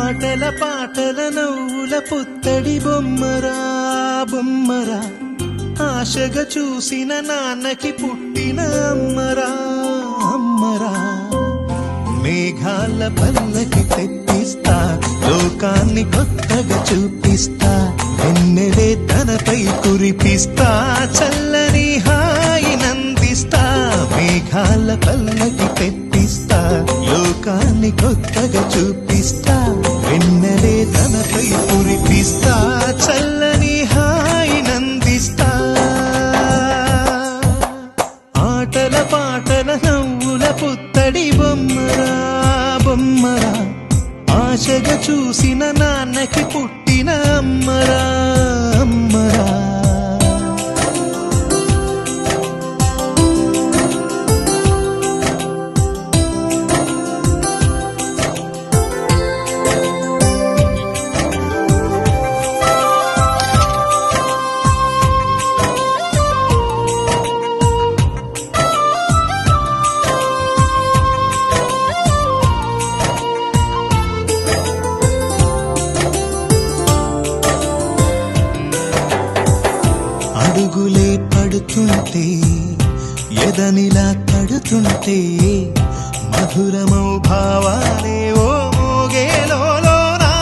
ఆటల పాటల నవ్వుల పుత్తడి బొమ్మరా బొమ్మరా, ఆశగా చూసిన నాన్నకి పుట్టిన అమ్మరా అమ్మరా. మేఘాల పల్లకి తెప్పిస్తా, లోకాన్ని కొత్తగా చూపిస్తా, వెన్నెలే తనపై కురిపిస్తా, చల్లని హాయినందిస్తా. మేఘాల పల్లకి తెప్పిస్తా, లోకాన్ని కొత్తగా చూపిస్తా, వెన్నెలే తనపై కురిపిస్తా, చల్లని హాయినందిస్తా. ఆటల పాటల నవ్వుల పుత్తడి బొమ్మరా బొమ్మరా, ఆశగా చూసిన నాన్నకి పుట్టిన అమ్మరా అమ్మరా. అడుగులే పడుతుంటే, ఎదనిలా తడుతుంటే, మధురమౌ భావాలే ఓ మోగేలోనా.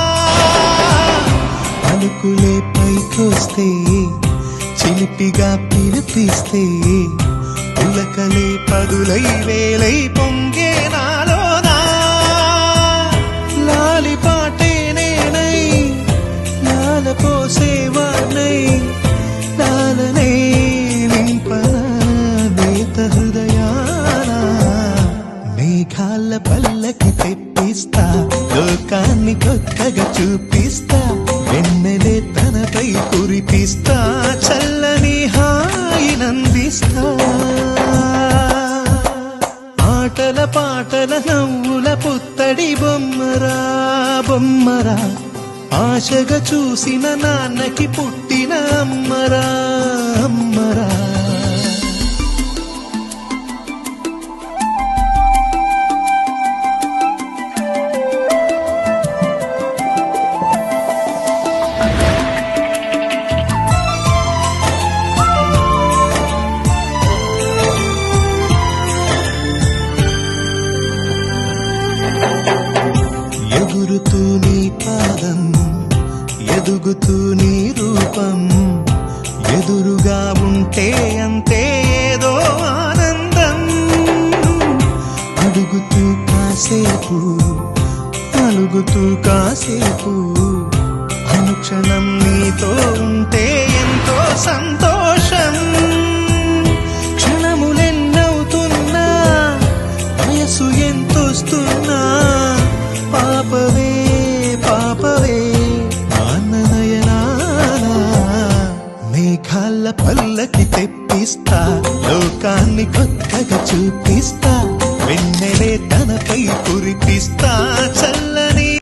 పలుకులే పైకొస్తే, చిలిపిగా పిలిపిస్తే, పులకలే పదులై వేలై పొంగే నాలోనా. లాలి పాటే నేనై లాల పోసేవాణ్ణై, లాలనే నింపన నేత హృదయాన. మేఘాల పల్లకి తెప్పిస్తా, లోకాన్ని కొత్తగా చూపిస్తా, వెన్నెలే తనపై కురిపిస్తా, చల్లని హాయినందిస్తా. ఆటల పాటల నవ్వుల పుత్తడి బొమ్మరా బొమ్మరా, ఆశగా చూసిన నాన్నకి పుట్టిన అమ్మరా అమ్మరా. ఎగురుతూ నీ పాదం, ఎదుగుతూ నీ రూపం, ఎదురుగా ఉంటే అంతే ఏదో ఆనందం. అడుగుతూ కాసేపు, అలుగుతూ కాసేపు, అనుక్షణం నీతో ఉంటే ఎంతో సంతోషం. క్షణములెన్నవుతున్నా, వయసు ఎంతొస్తున్నా, పాపవే పాపవే మేఘాల పల్లకి తెప్పిస్తా, లోకాన్ని కొత్తగా చూపిస్తా, వెన్నెలే తనపై కురిపిస్తా, చల్ల